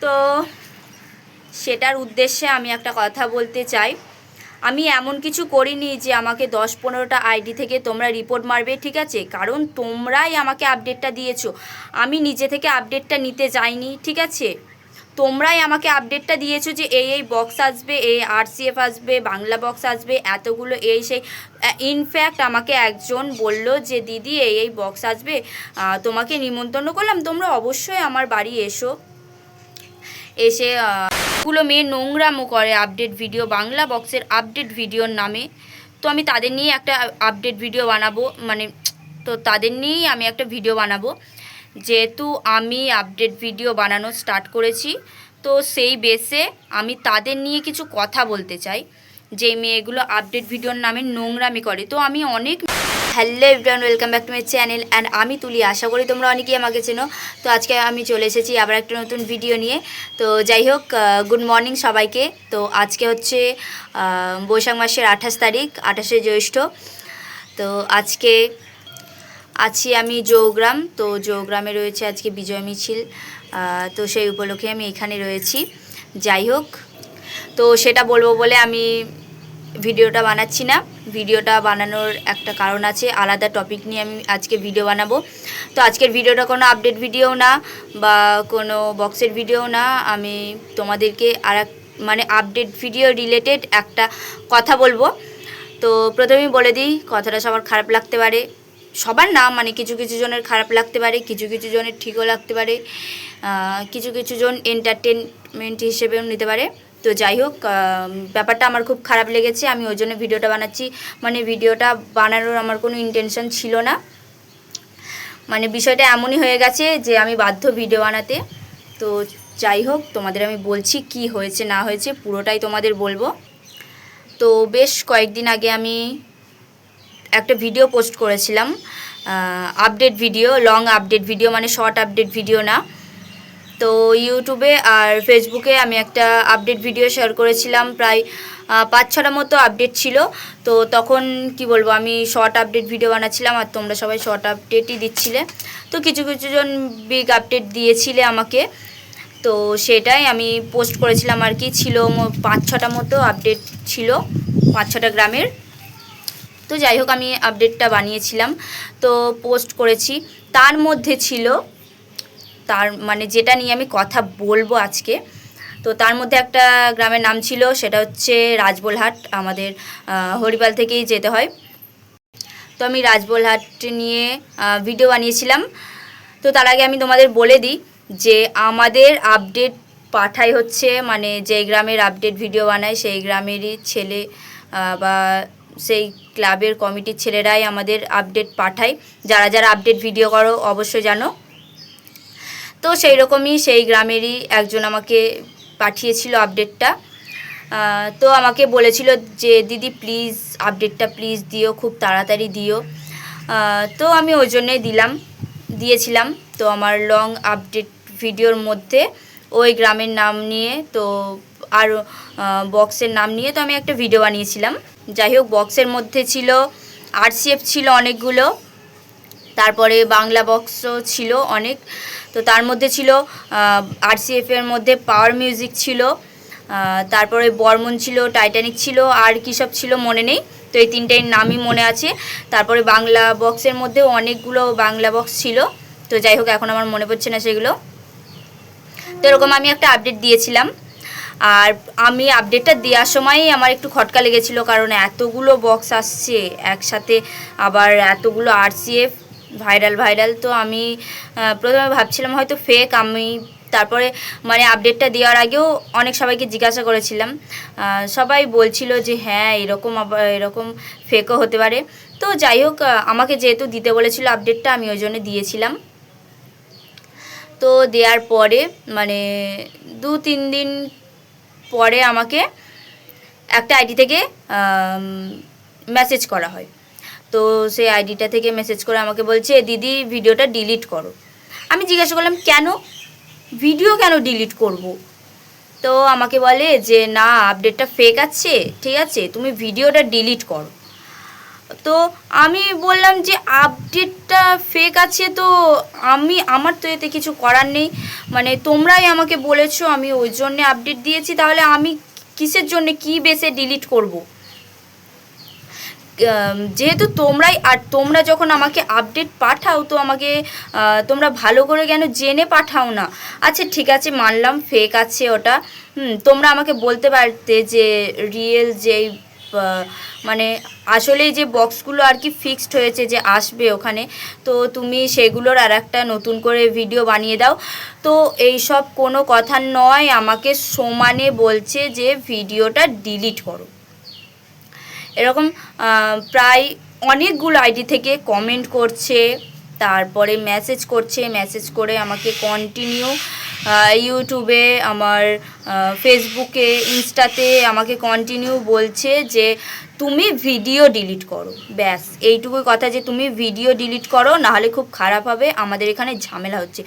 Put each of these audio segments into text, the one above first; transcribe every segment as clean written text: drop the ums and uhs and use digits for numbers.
তো সেটার উদ্দেশ্যে আমি একটা কথা বলতে চাই। আমি এমন কিছু করিনি যে আমাকে 10-15টা আইডি থেকে তোমরা রিপোর্ট মারবে, ঠিক আছে? কারণ তোমরাই আমাকে আপডেটটা দিয়েছো, আমি নিজে থেকে আপডেটটা নিতে যাইনি, ঠিক আছে? তোমরাই আমাকে আপডেটটা দিয়েছো যে এই বক্স আসবে, এই আরসিএফ আসবে, বাংলা বক্স আসবে, এতগুলো এই সেই। ইনফ্যাক্ট আমাকে একজন বলল যে দিদি এই বক্স আসবে, তোমাকে নিমন্ত্রণ করলাম, তোমরা অবশ্যই আমার বাড়ি এসো। এসে গুলো মেয়ে নোংরামো করে আপডেট ভিডিও, বাংলা বক্সের আপডেট ভিডিওর নামে। তো আমি তাদের নিয়ে একটা আপডেট ভিডিও বানাবো, মানে তো তাদের নিয়েই আমি একটা ভিডিও বানাবো। যেহেতু আমি আপডেট ভিডিও বানানো স্টার্ট করেছি, তো সেই বেসে আমি তাদের নিয়ে কিছু কথা বলতে চাই, যে মেয়েগুলো আপডেট ভিডিওর নামে নোংরামি করে। তো আমি অনেক hello everyone, welcome back to my channel and আমি তুলি। আশা করি তোমরা অনেকেই আমাকে চেনো। তো আজকে আমি চলে এসেছি আবার একটা নতুন ভিডিও নিয়ে। তো যাই হোক, গুড মর্নিং সবাইকে। তো আজকে হচ্ছে বৈশাখ মাসের 28 তারিখ, 28শে জ্যৈষ্ঠ। তো আজকে আছি আমি জৌগ্রাম। তো জৌগ্রামে রয়েছে আজকে বিজয় মিছিল, তো সেই উপলক্ষে আমি এখানে রয়েছি। যাই হোক, তো সেটা বলবো বলে আমি ভিডিওটা বানাচ্ছি না। ভিডিওটা বানানোর একটা কারণ আছে, আলাদা টপিক নিয়ে আমি আজকে ভিডিও বানাবো। তো আজকের ভিডিওটা কোনো আপডেট ভিডিও না বা কোনো বক্সের ভিডিও না, আমি তোমাদেরকে মানে আপডেট ভিডিও রিলেটেড একটা কথা বলবো। তো প্রথমেই বলে দিই, কথাটা সবার খারাপ লাগতে পারে, সবার না, মানে কিছু কিছু জনের খারাপ লাগতে পারে, কিছু কিছু জনের ঠিকও লাগতে পারে, কিছু কিছু জন এন্টারটেনমেন্ট হিসেবেও নিতে পারে। তো যাই হোক, ব্যাপারটা আমার খুব খারাপ লেগেছে, আমি ওই জন্য ভিডিওটা বানাচ্ছি। মানে ভিডিওটা বানানোর আমার কোনো ইন্টেনশন ছিল না, মানে বিষয়টা এমনই হয়ে গেছে যে আমি বাধ্য ভিডিও বানাতে। তো যাই হোক, তোমাদের আমি বলছি কি হয়েছে না হয়েছে, পুরোটাই তোমাদের বলবো। তো বেশ কয়েকদিন আগে আমি একটা ভিডিও পোস্ট করেছিলাম, update video, long update video, মানে শর্ট আপডেট ভিডিও না। তো ইউটিউবে আর ফেসবুকে আমি একটা আপডেট ভিডিও শেয়ার করেছিলাম, প্রায় 5-6টা মতো আপডেট ছিল। তো তখন কি বলবো, আমি শর্ট আপডেট ভিডিও বানাচ্ছিলাম আর তোমরা সবাই শর্ট আপডেটই দিচ্ছিলে। তো কিছু কিছু জন বিগ আপডেট দিয়েছিলে আমাকে, তো সেটাই আমি পোস্ট করেছিলাম আর কি। ছিল 5-6টা মতো আপডেট ছিল, 5-6টা গ্রামের। তো যাই হোক, আমি আপডেটটা বানিয়েছিলাম, তো পোস্ট করেছি। তার মধ্যে ছিল, তার মানে যেটা নিয়ে আমি কথা বলবো আজকে, তো তার মধ্যে একটা গ্রামের নাম ছিল, সেটা হচ্ছে রাজবোলহাট। আমাদের হরিপাল থেকেই যেতে হয়। তো আমি রাজবোলহাট নিয়ে ভিডিও বানিয়েছিলাম। তো তার আগে আমি তোমাদের বলে দিই যে আমাদের আপডেট পাঠাই হচ্ছে, মানে যে গ্রামের আপডেট ভিডিও বানায় সেই গ্রামেরই ছেলে বা সেই ক্লাবের কমিটির ছেলেরাই আমাদের আপডেট পাঠায়। যারা যারা আপডেট ভিডিও করো অবশ্যই জানো। তো সেই রকমই সেই গ্রামেরই একজন আমাকে পাঠিয়েছিল আপডেটটা। তো আমাকে বলেছিল যে দিদি প্লিজ আপডেটটা প্লিজ দিও, খুব তাড়াতাড়ি দিও। তো আমি ওই জন্যেই দিয়েছিলাম। তো আমার লং আপডেট ভিডিওর মধ্যে ওই গ্রামের নাম নিয়ে, তো আর বক্সের নাম নিয়ে তো আমি একটা ভিডিও বানিয়েছিলাম। যাই হোক, বক্সের মধ্যে ছিল আরসিএফ ছিল অনেকগুলো, তারপরে বাংলা বক্সও ছিল অনেক। তো তার মধ্যে ছিল আরসিএফের মধ্যে পাওয়ার মিউজিক ছিল, তারপরে বর্মন ছিল, টাইটানিক ছিল, আর কী সব ছিল মনে নেই। তো এই তিনটের নামই মনে আছে। তারপরে বাংলা বক্সের মধ্যেও অনেকগুলো বাংলা বক্স ছিল। তো যাই হোক, এখন আমার মনে পড়ছে না সেগুলো। তো এরকম আমি একটা আপডেট দিয়েছিলাম। আর আমি আপডেটটা দেওয়ার সময়ই আমার একটু খটকা লেগেছিলো, কারণ এতগুলো বক্স আসছে একসাথে, আবার এতগুলো আরসিএফ ভাইরাল। তো আমি প্রথমে ভাবছিলাম হয়তো ফেক। আমি তারপরে মানে আপডেটটা দেওয়ার আগেও অনেক সবাইকে জিজ্ঞাসা করেছিলাম, সবাই বলছিল যে হ্যাঁ এরকম, আবার এরকম ফেকও হতে পারে। তো যাই হোক, আমাকে যেহেতু দিতে বলেছিল আপডেটটা, আমি ওই জন্য দিয়েছিলাম। তো দেওয়ার পরে মানে 2-3 দিন পরে আমাকে একটা আইডি থেকে মেসেজ করা হয়। তো সেই আইডিটা থেকে মেসেজ করে আমাকে বলছে দিদি ভিডিওটা ডিলিট করো। আমি জিজ্ঞাসা করলাম কেন, ভিডিও কেন ডিলিট করব? তো আমাকে বলে যে না, আপডেটটা ফেক আছে, ঠিক আছে, তুমি ভিডিওটা ডিলিট করো। তো আমি বললাম যে আপডেটটা ফেক আছে, তো আমার তো এতে কিছু করার নেই, মানে তোমরাই আমাকে বলেছো, আমি ওই জন্যে আপডেট দিয়েছি, তাহলে আমি কিসের জন্যে কী বেসে ডিলিট করব? যেহেতু তোমরা যখন আমাকে আপডেট পাঠাও, তো আমাকে তোমরা ভালো করে কেন জেনে পাঠাও না? আচ্ছা ঠিক আছে, মানলাম ফেক আছে ওটা, তোমরা আমাকে বলতে পারতে যে রিয়েল যেই মানে আসলেই যে বক্সগুলো আর কি ফিক্সড হয়েছে যে আসবে ওখানে, তো তুমি সেগুলোর আর একটা নতুন করে ভিডিও বানিয়ে দাও। তো এইসব কোনো কথা নয়, আমাকে সমানে বলছে যে ভিডিওটা ডিলিট করো। এরকম প্রায় অনেকগুলো আইডি থেকে কমেন্ট করছে, তারপরে মেসেজ করে আমাকে কন্টিনিউ ইউটিউবে, আমার ফেসবুকে, ইনস্টাতে আমাকে কন্টিনিউ বলছে যে তুমি ভিডিও ডিলিট করো। ব্যাস এইটুকুই কথা, যে তুমি ভিডিও ডিলিট করো, নাহলে খুব খারাপ হবে, আমাদের এখানে ঝামেলা হচ্ছে।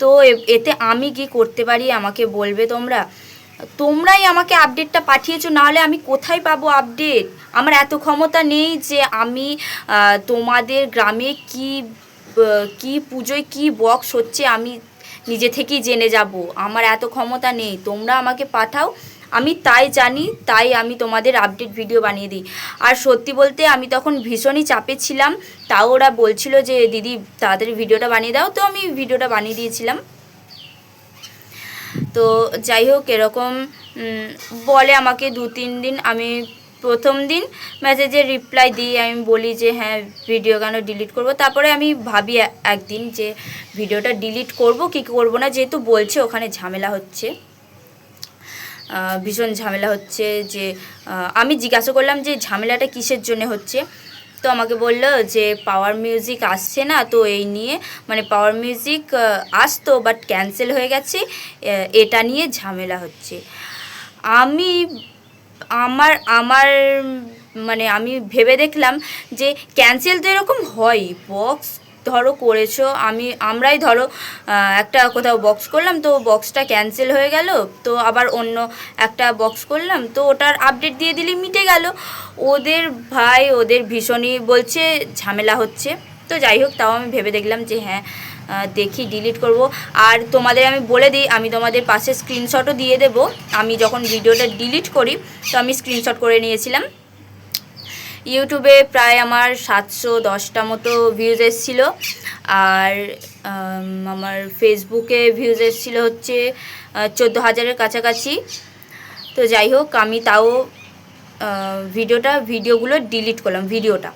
তো এতে আমি কি করতে পারি আমাকে বলবে তোমরাই আমাকে আপডেটটা পাঠিয়েছো, নাহলে আমি কোথায় পাবো আপডেট? আমার এত ক্ষমতা নেই যে আমি তোমাদের গ্রামে কি পুজোয় কি বক্স হচ্ছে আমি নিজে থেকেই জেনে যাব, আমার এত ক্ষমতা নেই। তোমরা আমাকে পাঠাও, আমি তাই জানি, তাই আমি তোমাদের আপডেট ভিডিও বানিয়ে দিই। আর সত্যি বলতে আমি তখন ভীষণই চাপে ছিলাম, তাও ওরা বলছিল যে দিদি তাড়াতাড়ি ভিডিওটা বানিয়ে দাও, তো আমি ভিডিওটা বানিয়ে দিয়েছিলাম। তো যাই হোক, এরকম বলে আমাকে 2-3 দিন। আমি প্রথম দিন মেসেজের রিপ্লাই দিই, আমি বলি যে হ্যাঁ ভিডিও কেন ডিলিট করব। তারপরে আমি ভাবি একদিন যে ভিডিওটা ডিলিট করব কি করব না, যেহেতু বলছে ওখানে ঝামেলা হচ্ছে, ভীষণ ঝামেলা হচ্ছে। যে আমি জিজ্ঞাসা করলাম যে ঝামেলাটা কিসের জন্য হচ্ছে, তো আমাকে বললো যে পাওয়ার মিউজিক আসছে না, তো এই নিয়ে, মানে পাওয়ার মিউজিক আসতো বাট ক্যান্সেল হয়ে গেছে, এটা নিয়ে ঝামেলা হচ্ছে। আমি আমার আমার মানে আমি ভেবে দেখলাম যে ক্যান্সেল তো এরকম হয়, বক্স ধরো করেছো, আমরাই ধরো একটা কোথাও বক্স করলাম, তো বক্সটা ক্যান্সেল হয়ে গেল, তো আবার অন্য একটা বক্স করলাম, তো ওটার আপডেট দিয়ে দিলেই মিটে গেল। ওদের ভীষণই বলছে ঝামেলা হচ্ছে। তো যাই হোক, তাও আমি ভেবে দেখলাম যে হ্যাঁ দেখি ডিলিট করব। আর তোমাদের আমি বলে দিই, আমি তোমাদের পাশে স্ক্রিনশটও দিয়ে দেব, আমি যখন ভিডিওটা ডিলিট করি তো আমি স্ক্রিনশট করে নিয়েছিলাম। ইউটিউবে প্রায় আমার 710টা মতো ভিউজ এসেছিল, আর আমার ফেসবুকে ভিউজ এসেছিলো হচ্ছে 14,000-এর কাছাকাছি। তো যাই হোক, আমি তাও ভিডিওগুলো ডিলিট করলাম। ভিডিওটা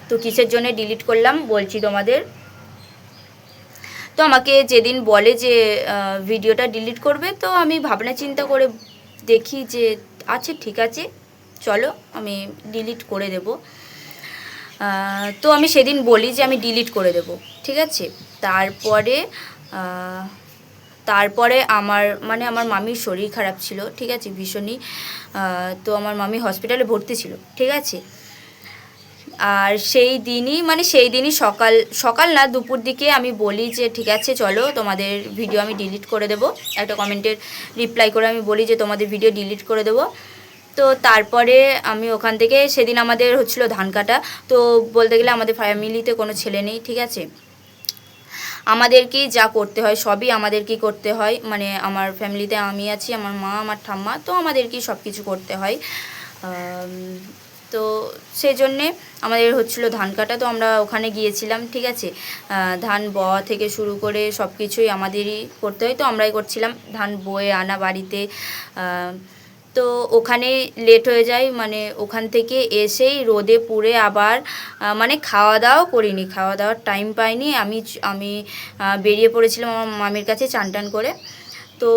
তো কিসের জন্য ডিলিট করলাম বলছি তোমাদের। তো আমাকে যেদিন বলে যে ভিডিওটা ডিলিট করবে, তো আমি ভাবনা চিন্তা করে দেখি যে আচ্ছা ঠিক আছে চলো আমি ডিলিট করে দেব। তো আমি সেদিন বলি যে আমি ডিলিট করে দেব, ঠিক আছে। তারপরে আমার মামির শরীর খারাপ ছিল, ঠিক আছে, ভীষণই। তো আমার মামি হসপিটালে ভর্তি ছিল, ঠিক আছে। আর সেই দিনই সকাল না দুপুর দিকে আমি বলি যে ঠিক আছে চলো তোমাদের ভিডিও আমি ডিলিট করে দেবো, একটা কমেন্টের রিপ্লাই করে আমি বলি যে তোমাদের ভিডিও ডিলিট করে দেবো। তো তারপরে আমি ওখান থেকে, সেদিন আমাদের হচ্ছিলো ধান কাটা, তো বলতে গেলে আমাদের ফ্যামিলিতে কোনো ছেলে নেই, ঠিক আছে, আমাদেরকেই যা করতে হয় সবই আমাদেরকেই করতে হয়, মানে আমার ফ্যামিলিতে আমি আছি, আমার মা, আমার ঠাম্মা, তো আমাদেরকেই সব কিছু করতে হয়। তো সেই জন্যে আমাদের হচ্ছিলো ধান কাটা, তো আমরা ওখানে গিয়েছিলাম, ঠিক আছে। ধান বওয়া থেকে শুরু করে সব কিছুই আমাদেরই করতে হয়, তো আমরাই করছিলাম, ধান বয়ে আনা বাড়িতে। তো ওখানে লেট হয়ে যায়, মানে ওখান থেকে এসেই রোদে পুড়ে আবার মানে খাওয়া দাওয়াও করিনি, খাওয়া দাওয়ার টাইম পাইনি। আমি বেরিয়ে পড়েছিলাম আমার মামির কাছে চান টান করে। তো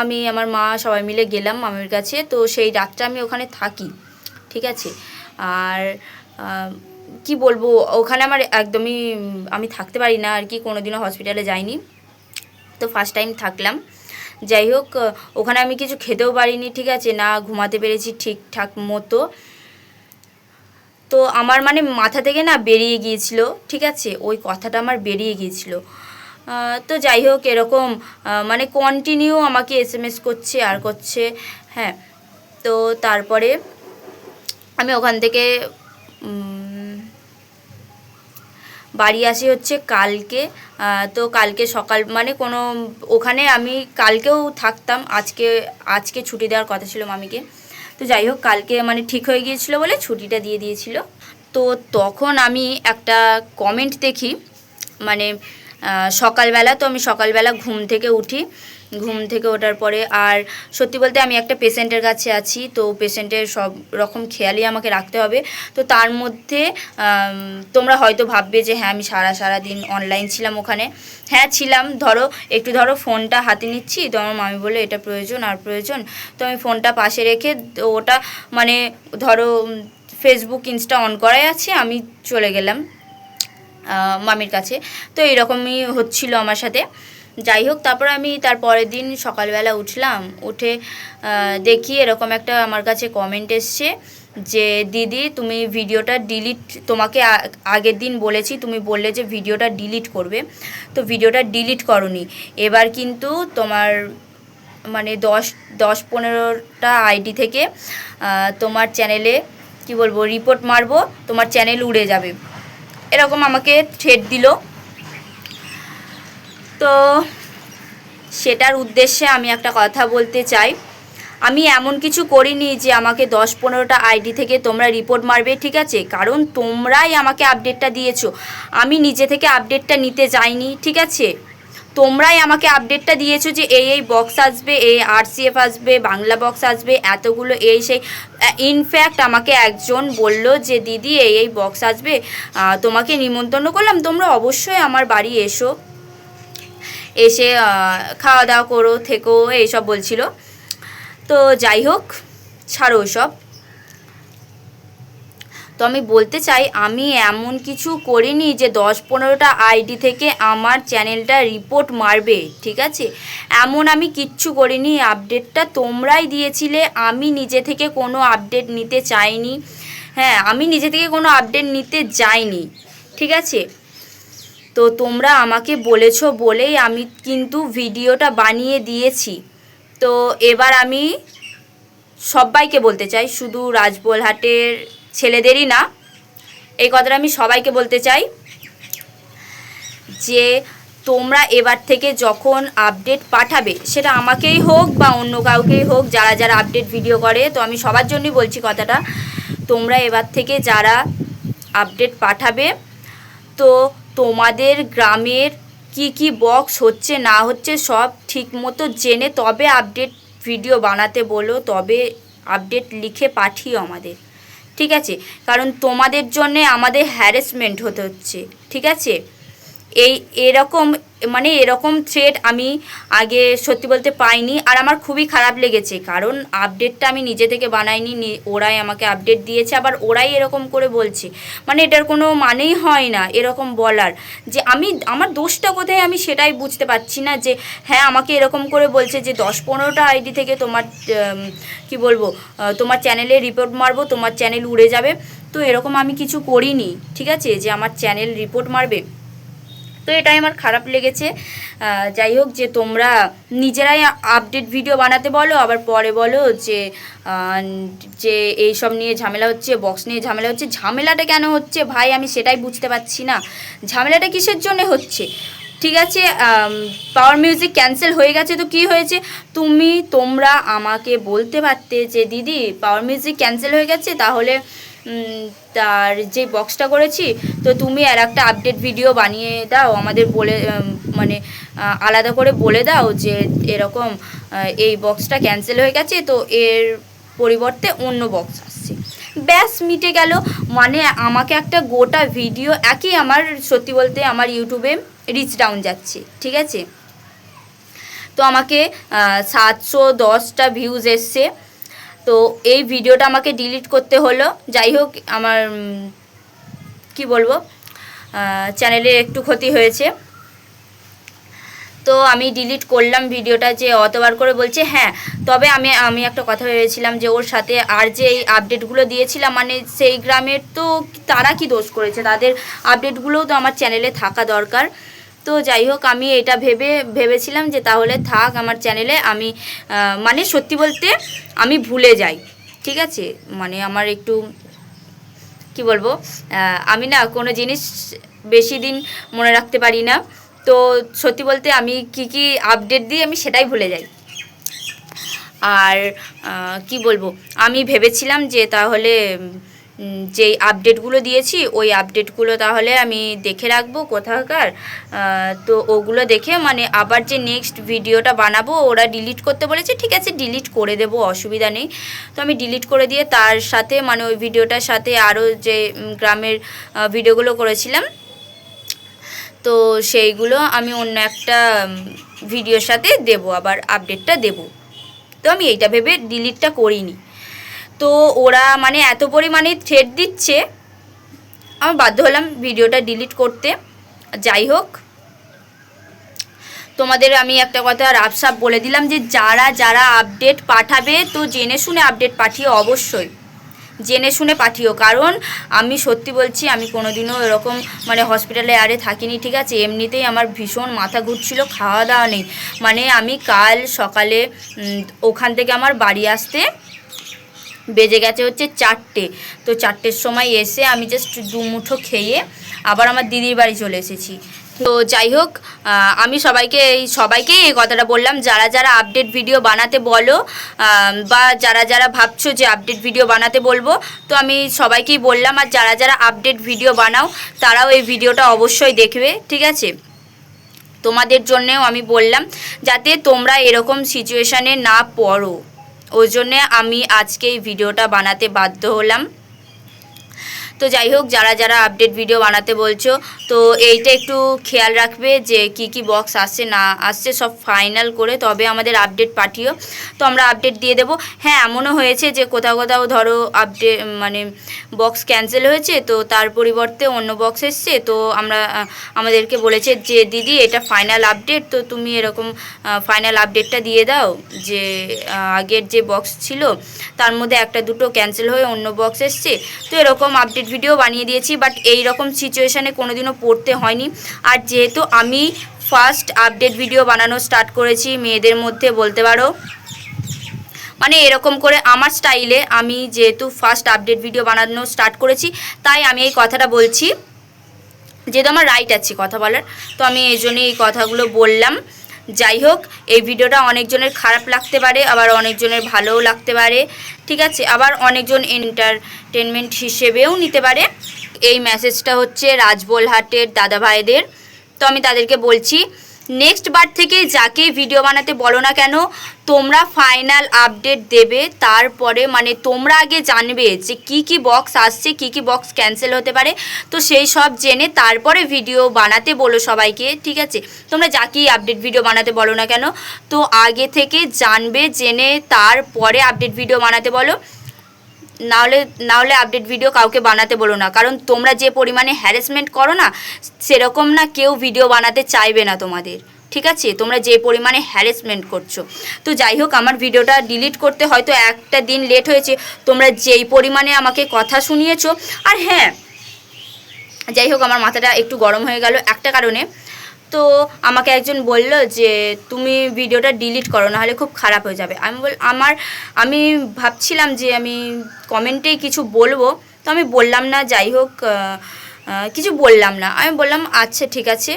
আমি আমার মা সবাই মিলে গেলাম মামির কাছে, তো সেই রাতটা আমি ওখানে থাকি, ঠিক আছে। আর কি বলবো, ওখানে আমার একদমই আমি থাকতে পারি না আর কি, কোনোদিনও হসপিটালে যাইনি, তো ফার্স্ট টাইম থাকলাম। যাই হোক, ওখানে আমি কিছু খেতেও পারিনি, ঠিক আছে, না ঘুমাতে পেরেছি ঠিকঠাক মতো। তো আমার মানে মাথা থেকে না বেরিয়ে গিয়েছিল, ঠিক আছে, ওই কথাটা আমার বেরিয়ে গিয়েছিল। তো যাই হোক, এরকম মানে কন্টিনিউ আমাকে SMS করছে আর করছে, হ্যাঁ। তো তারপরে আমি ওখান থেকে বাড়ি আসি হচ্ছে কালকে। তো কালকে সকাল মানে কোনো ওখানে আমি কালকেও থাকতাম, আজকে ছুটি দেওয়ার কথা ছিল মামিকে। তো যাই হোক কালকে মানে ঠিক হয়ে গিয়েছিলো বলে ছুটিটা দিয়ে দিয়েছিল। তো তখন আমি একটা কমেন্ট দেখি, মানে সকালবেলা, তো আমি সকালবেলা ঘুম থেকে ওঠার পরে, আর সত্যি বলতে আমি একটা পেশেন্টের কাছে আছি, তো পেশেন্টের সব রকম খেয়ালই আমাকে রাখতে হবে। তো তার মধ্যে তোমরা হয়তো ভাববে যে হ্যাঁ আমি সারা দিন অনলাইন ছিলাম ওখানে। হ্যাঁ ছিলাম, ধরো ফোনটা হাতে নিচ্ছি, তো আমার মামি বলে এটা প্রয়োজন আর প্রয়োজন, তো আমি ফোনটা পাশে রেখে ওটা মানে ধরো ফেসবুক ইনস্টা অন করাই আছে, আমি চলে গেলাম মামির কাছে। তো এরকমই হচ্ছিল আমার সাথে। যাই হোক তারপর আমি তার পরের দিন সকালবেলা উঠে দেখি এরকম একটা আমার কাছে কমেন্ট এসছে যে দিদি তুমি ভিডিওটা ডিলিট, তোমাকে আগের দিন বলেছি, তুমি বললে যে ভিডিওটা ডিলিট করবে, তো ভিডিওটা ডিলিট করোনি, এবার কিন্তু তোমার মানে 10-15টা আইডি থেকে তোমার চ্যানেলে কি বলবো রিপোর্ট মারবো, তোমার চ্যানেল উড়ে যাবে, এরকম আমাকে থ্রেট দিল। তো সেটার উদ্দেশ্যে আমি একটা কথা বলতে চাই, আমি এমন কিছু করিনি যে আমাকে 10-15টা আইডি থেকে তোমরা রিপোর্ট মারবে, ঠিক আছে, কারণ তোমরাই আমাকে আপডেটটা দিয়েছো, আমি নিজে থেকে আপডেটটা নিতে যাইনি, ঠিক আছে, তোমরাই আমাকে আপডেটটা দিয়েছো যে এই বক্স আসবে, এই RCF আসবে, বাংলা বক্স আসবে, এতগুলো এই সেই। ইনফ্যাক্ট আমাকে একজন বলল যে দিদি এই বক্স আসবে, তোমাকে নিমন্ত্রণ করলাম, তোমরা অবশ্যই আমার বাড়ি এসে খাওয়া দাওয়া করো, থেকো, এইসব বলছিল। তো যাই হোক ছাড়ো ওসব। তো আমি বলতে চাই আমি এমন কিছু করিনি যে 10-15টা আইডি থেকে আমার চ্যানেলটা রিপোর্ট মারবে, ঠিক আছে, এমন আমি কিচ্ছু করিনি, আপডেটটা তোমরাই দিয়েছিলে, আমি নিজে থেকে কোনো আপডেট নিতে চাইনি, হ্যাঁ আমি নিজে থেকে কোনো আপডেট নিতে যাইনি, ঠিক আছে। তো তোমরা আমাকে বলেছো বলেই আমি কিন্তু ভিডিওটা বানিয়ে দিয়েছি। তো এবার আমি সবাইকে বলতে চাই, শুধু রাজবোলহাটের ছেলেদেরই না, এই কথাটা আমি সবাইকে বলতে চাই যে তোমরা এবার থেকে যখন আপডেট পাঠাবে, সেটা আমাকেই হোক বা অন্য কাউকেই হোক, যারা আপডেট ভিডিও করে, তো আমি সবার জন্যই বলছি কথাটা, তোমরা এবার থেকে যারা আপডেট পাঠাবে, তো তোমাদের গ্রামের কি বক্স হচ্ছে না হচ্ছে সব ঠিক মতো জেনে তবে আপডেট ভিডিও বানাতে বলো, তবে আপডেট লিখে পাঠিও আমাদের, ঠিক আছে, কারণ তোমাদের জন্যে আমাদের হ্যারাসমেন্ট হতে হচ্ছে, ঠিক আছে। এরকম থ্রেট আমি আগে সত্যি বলতে পাইনি, আর আমার খুবই খারাপ লেগেছে, কারণ আপডেটটা আমি নিজে থেকে বানাইনি, ওরাই আমাকে আপডেট দিয়েছে, আবার ওরাই এরকম করে বলছে, মানে এটার কোনো মানেই হয় না এরকম বলার, যে আমার দোষটা কোথায় আমি সেটাই বুঝতে পারছি না, যে হ্যাঁ আমাকে এরকম করে বলছে যে 10-15টা আইডি থেকে তোমার কি বলবো তোমার চ্যানেলে রিপোর্ট মারবো, তোমার চ্যানেল উড়ে যাবে, তো এরকম আমি কিছু করিনি, ঠিক আছে, যে আমার চ্যানেল রিপোর্ট মারবে। তো এটাই আমার খারাপ লেগেছে। যাই হোক, যে তোমরা নিজেরাই আপডেট ভিডিও বানাতে বলো, আবার পরে বলো যে এইসব নিয়ে ঝামেলা হচ্ছে, বক্স নিয়ে ঝামেলা হচ্ছে, ঝামেলাটা কেন হচ্ছে ভাই আমি সেটাই বুঝতে পারছি না, ঝামেলাটা কিসের জন্য হচ্ছে, ঠিক আছে। পাওয়ার মিউজিক ক্যান্সেল হয়ে গেছে, তো কি হয়েছে, তোমরা আমাকে বলতে পারতে যে দিদি পাওয়ার মিউজিক ক্যান্সেল হয়ে গেছে, তাহলে তার যে বক্সটা করেছি, তো তুমি আর একটা আপডেট ভিডিও বানিয়ে দাও, আমাদের বলে মানে আলাদা করে বলে দাও যে এরকম এই বক্সটা ক্যান্সেল হয়ে গেছে, তো এর পরিবর্তে অন্য বক্স আসছে, ব্যাস মিটে গেল। মানে আমাকে একটা গোটা ভিডিও একই, আমার সত্যি বলতে আমার ইউটিউবে রিচ ডাউন যাচ্ছে, ঠিক আছে, তো আমাকে 710টা ভিউজ এসছে, তো এই ভিডিওটা আমাকে ডিলিট করতে হলো। যাই হোক আমার কি বলবো চ্যানেলে একটু ক্ষতি হয়েছে, তো আমি ডিলিট করলাম ভিডিওটা, যে অতবার করে বলছে। হ্যাঁ তবে আমি একটা কথা ভেবেছিলাম যে ওর সাথে আর যে এই আপডেটগুলো দিয়েছিলাম, মানে সেই গ্রামের, তো তারা কি দোষ করেছে, তাদের আপডেটগুলোও তো আমার চ্যানেলে থাকা দরকার। তো যাই হোক আমি এটা ভেবেছিলাম যে তাহলে থাক আমার চ্যানেলে, আমি মানে সত্যি বলতে আমি ভুলে যাই, ঠিক আছে, মানে আমার একটু কি বলবো, আমি না কোনো জিনিস বেশি দিন মনে রাখতে পারি না। তো সত্যি বলতে আমি কি আপডেট দিই আমি সেটাই ভুলে যাই। আর কি বলবো, আমি ভেবেছিলাম যে তাহলে যেই আপডেটগুলো দিয়েছি ওই আপডেটগুলো তাহলে আমি দেখে রাখবো কোথাকার। তো ওগুলো দেখে মানে আবার যে নেক্সট ভিডিওটা বানাবো ওরা ডিলিট করতে বলেছে, ঠিক আছে ডিলিট করে দেবো, অসুবিধা নেই। তো আমি ডিলিট করে দিয়ে তার সাথে মানে ওই ভিডিওটার সাথে আরও যে গ্রামের ভিডিওগুলো করেছিলাম তো সেইগুলো আমি অন্য একটা ভিডিওর সাথে দেবো, আবার আপডেটটা দেবো। তো আমি এইটা ভেবে ডিলিটটা করিনি। তো ওরা মানে এত পরিমাণে থ্রেট দিচ্ছে, আমি বাধ্য হলাম ভিডিওটা ডিলিট করতে। যাই হোক, তোমাদের আমি একটা কথা রাফসাফ বলে দিলাম যে যারা যারা আপডেট পাঠাবে তো জেনে শুনে আপডেট পাঠিও, অবশ্যই জেনে শুনে পাঠিও। কারণ আমি সত্যি বলছি আমি কোনোদিনও এরকম মানে হসপিটালে আরে থাকিনি, ঠিক আছে। এমনিতেই আমার ভীষণ মাথা ঘুরছিল, খাওয়া দাওয়া নেই। মানে আমি কাল সকালে ওখান থেকে আমার বাড়ি আসতে বেজে গেছে হচ্ছে 4টে। তো 4টের সময় এসে আমি জাস্ট দুমুঠো খেয়ে আবার আমার দিদির বাড়ি চলে এসেছি। তো যাই হোক, আমি সবাইকেই এই কথাটা বললাম, যারা যারা আপডেট ভিডিও বানাতে বলো বা যারা যারা ভাবছো যে আপডেট ভিডিও বানাতে বলবো, তো আমি সবাইকেই বললাম। আর যারা যারা আপডেট ভিডিও বানাও তারাও এই ভিডিওটা অবশ্যই দেখবে, ঠিক আছে। তোমাদের জন্যেও আমি বললাম যাতে তোমরা এরকম সিচুয়েশানে না পড়ো, ওই জন্যে আমি আজকে এই ভিডিওটা বানাতে বাধ্য হলাম। তো যাই হোক, যারা যারা আপডেট ভিডিও বানাতে বলছো তো এইটা একটু খেয়াল রাখবে যে কি বক্স আসছে না আসছে, সব ফাইনাল করে তবে আমাদের আপডেট পাঠিও, তো আমরা আপডেট দিয়ে দেবো। হ্যাঁ, এমনও হয়েছে যে কোথাও কোথাও ধরো আপডেট মানে বক্স ক্যান্সেল হয়েছে, তো তার পরিবর্তে অন্য বক্স এসছে। তো আমাদেরকে বলেছে যে দিদি এটা ফাইনাল আপডেট, তো তুমি এরকম ফাইনাল আপডেটটা দিয়ে দাও যে আগের যে বক্স ছিল তার মধ্যে একটা দুটো ক্যান্সেল হয়ে অন্য বক্স এসছে। তো এরকম আপডেট ভিডিও বানিয়ে দিয়েছি, বাট এই রকম সিচুয়েশানে কোনোদিনও পড়তে হয়নি। আর যেহেতু আমি ফার্স্ট আপডেট ভিডিও বানানো স্টার্ট করেছি মেয়েদের মধ্যে বলতে পারো, মানে এরকম করে আমার স্টাইলে আমি যেহেতু ফার্স্ট আপডেট ভিডিও বানানো স্টার্ট করেছি, তাই আমি এই কথাটা বলছি, যেহেতু আমার রাইট আছে কথা বলার, তো আমি এই জন্যই এই কথাগুলো বললাম। যাই হোক, এই ভিডিওটা অনেকজনের খারাপ লাগতে পারে, আবার অনেকজনের ভালোও লাগতে পারে, ঠিক আছে। আবার অনেকজন এন্টারটেনমেন্ট হিসেবেও নিতে পারে। এই মেসেজটা হচ্ছে রাজবোলহাটের দাদা ভাইদের। তো আমি তাদেরকে বলছি, নেক্সট বার থেকে যাকে ভিডিও বানাতে বলো না কেন তোমরা ফাইনাল আপডেট দেবে, তারপরে মানে তোমরা আগে জানবে যে কি বক্স আসছে, কি বক্স ক্যান্সেল হতে পারে। তো সেই সব জেনে তারপরে ভিডিও বানাতে বলো সবাইকে, ঠিক আছে। তোমরা যাকেই আপডেট ভিডিও বানাতে বলো না কেন তো আগে থেকে জানবে, জেনে তারপরে আপডেট ভিডিও বানাতে বলো। নাহলে আপডেট ভিডিও কাউকে বানাতে বলো না, কারণ তোমরা যে পরিমাণে হ্যারাসমেন্ট করো না সেরকম না কেউ ভিডিও বানাতে চাইবে না তোমাদের, ঠিক আছে। তোমরা যে পরিমাণে হ্যারাসমেন্ট করছো। তো যাই হোক, আমার ভিডিওটা ডিলিট করতে হয়তো একটা দিন লেট হয়েছে, তোমরা যেই পরিমাণে আমাকে কথা শুনিয়েছো। আর হ্যাঁ, যাই হোক, আমার মাথাটা একটু গরম হয়ে গেল একটা কারণে। তো আমাকে একজন বলল যে তুমি ভিডিওটা ডিলিট করো, নাহলে খুব খারাপ হয়ে যাবে। আমি ভাবছিলাম যে আমি কমেন্টেই কিছু বলবো, তো আমি বললাম না। যাই হোক, কিছু বললাম না, আমি বললাম আচ্ছা ঠিক আছে।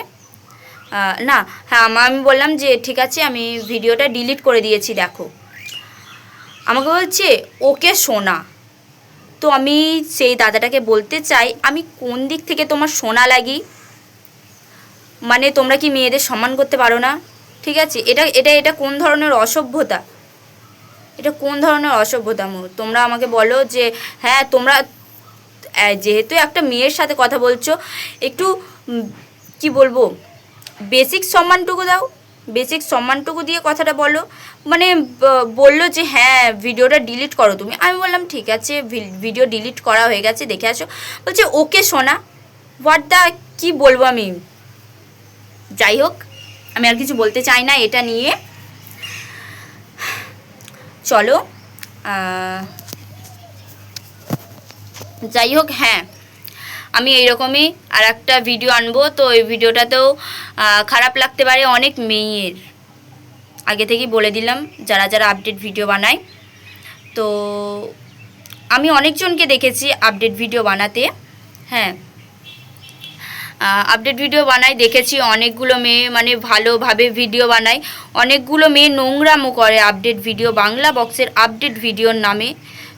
না হ্যাঁ, আমি বললাম যে ঠিক আছে আমি ভিডিওটা ডিলিট করে দিয়েছি, দেখো। আমাকে বলছে ওকে শোনা। তো আমি সেই দাদাটাকে বলতে চাই, আমি কোন দিক থেকে তোমার শোনা লাগি? মানে তোমরা কি মেয়েদের সম্মান করতে পারো না? ঠিক আছে, এটা কোন ধরনের অসভ্যতা? এটা কোন ধরনের অসভ্যতা? তোমরা আমাকে বলো যে হ্যাঁ, তোমরা যেহেতু একটা মেয়ের সাথে কথা বলছো, একটু কি বলবো, বেসিক সম্মানটুকু দাও, বেসিক সম্মানটুকু দিয়ে কথাটা বলো। মানে বললো যে হ্যাঁ ভিডিওটা ডিলিট করো তুমি। আমি বললাম ঠিক আছে, ভিডিও ডিলিট করা হয়ে গেছে, দেখে আসো। বলছে ওকে শোনা, হোয়াট দা, কী বলবো আমি। যাই হোক, আমি আর কিছু বলতে চাই না এটা নিয়ে। চলো, যাই হোক, হ্যাঁ আমি এইরকমই আর একটা ভিডিও আনবো। তো এই ভিডিওটাতেও খারাপ লাগতে পারে অনেক মেয়ের, আগে থেকেই বলে দিলাম যারা যারা আপডেট ভিডিও বানায়। তো আমি অনেকজনকে দেখেছি আপডেট ভিডিও বানাতে। হ্যাঁ, আপডেট ভিডিও বানাই দেখেছি, অনেকগুলো মেয়ে মানে ভালোভাবে ভিডিও বানায়, অনেকগুলো মেয়ে নোংরামো করে আপডেট ভিডিও, বাংলা বক্সের আপডেট ভিডিওর নামে।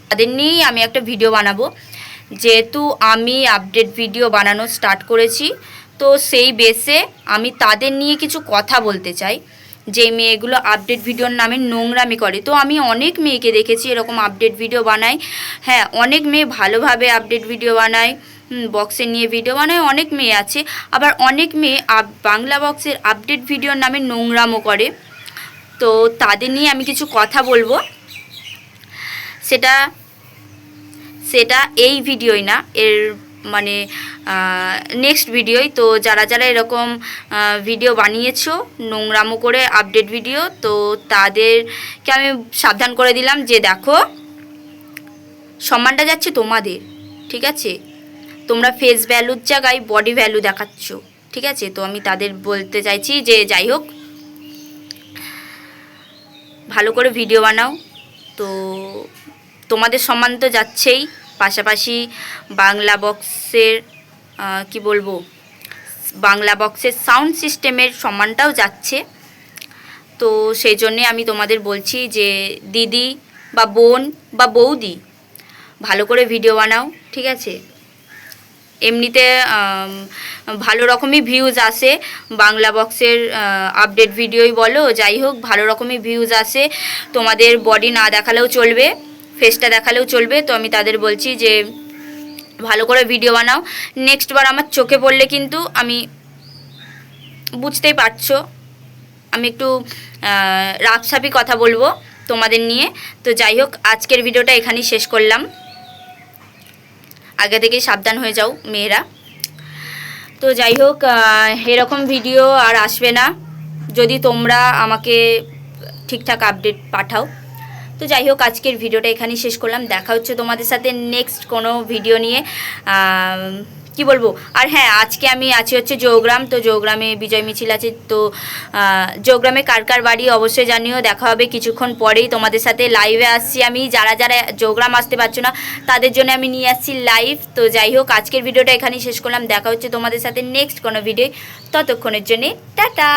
তাদের নিয়েই আমি একটা ভিডিও বানাবো। যেহেতু আমি আপডেট ভিডিও বানানো স্টার্ট করেছি, তো সেই বেসে আমি তাদের নিয়ে কিছু কথা বলতে চাই, যে মেয়েগুলো আপডেট ভিডিওর নামে নোংরামি করে। তো আমি অনেক মেয়েকে দেখেছি এরকম আপডেট ভিডিও বানায়। হ্যাঁ, অনেক মেয়ে ভালোভাবে আপডেট ভিডিও বানায়, বক্সে নিয়ে ভিডিও বানায়, অনেক মেয়ে আছে। আবার অনেক মেয়ে বাংলা বক্সের আপডেট ভিডিওর নামে নোংরামো করে। তো তাদের নিয়ে আমি কিছু কথা বলবো, সেটা এই ভিডিওই না, এর মানে নেক্সট ভিডিওই। তো যারা যারা এরকম ভিডিও বানিয়েছো নোংরামো করে আপডেট ভিডিও, তো তাদেরকে আমি সাবধান করে দিলাম যে দেখো, সম্মানটা যাচ্ছে তোমাদের, ঠিক আছে? তোমরা ফেস ভ্যালুর জায়গায় বডি ভ্যালু দেখাচ্ছ, ঠিক আছে? তো আমি তাদের বলতে চাইছি যে যাই হোক, ভালো করে ভিডিও বানাও। তো তোমাদের সম্মান তো যাচ্ছেই, পাশাপাশি বাংলা বক্সের কি বলবো, বাংলা বক্সের সাউন্ড সিস্টেমের সম্মানটাও যাচ্ছে। তো সেই জন্যে আমি তোমাদের বলছি যে দিদি বা বোন বা বৌদি, ভালো করে ভিডিও বানাও, ঠিক আছে? এমনিতে ভালো রকমই ভিউজ আসে, বাংলা বক্সের আপডেট ভিডিওই বলো, যাই হোক ভালো রকমই ভিউজ আসে। তোমাদের বডি না দেখালেও চলবে, ফেসটা দেখালেও চলবে। তো আমি তাদের বলছি যে ভালো করে ভিডিও বানাও। নেক্সট বার আমার চোখে পড়লে কিন্তু, আমি বুঝতেই পারছো, আমি একটু রাফসাফি কথা বলবো তোমাদের নিয়ে। তো যাই হোক, আজকের ভিডিওটা এখানেই শেষ করলাম। আগে থেকে সাবধান হয়ে যাও মেয়েরা। তো যাই হোক, এরকম ভিডিও আর আসবে না যদি তোমরা আমাকে ঠিকঠাক আপডেট পাঠাও। তো যাই হোক, আজকের ভিডিওটা এখানেই শেষ করলাম। দেখা হচ্ছে তোমাদের সাথে নেক্সট কোনো ভিডিও নিয়ে। কি বলবো, আর হ্যাঁ, আজকে আমি আছি হচ্ছে জৌগ্রাম। তো জৌগ্রামে বিজয় মিছিল আছে। তো জৌগ্রামে কার কার বাড়ি অবশ্যই জানিও। দেখা হবে কিছুক্ষণ পরেই তোমাদের সাথে লাইভে আসছি আমি। যারা যারা জৌগ্রাম আসতে পারছো না তাদের জন্য আমি নিয়ে আসছি লাইভ। তো যাই হোক, আজকের ভিডিওটা এখানেই শেষ করলাম। দেখা হচ্ছে তোমাদের সাথে নেক্সট কোনো ভিডিও। ততক্ষণের জন্যে টাটা।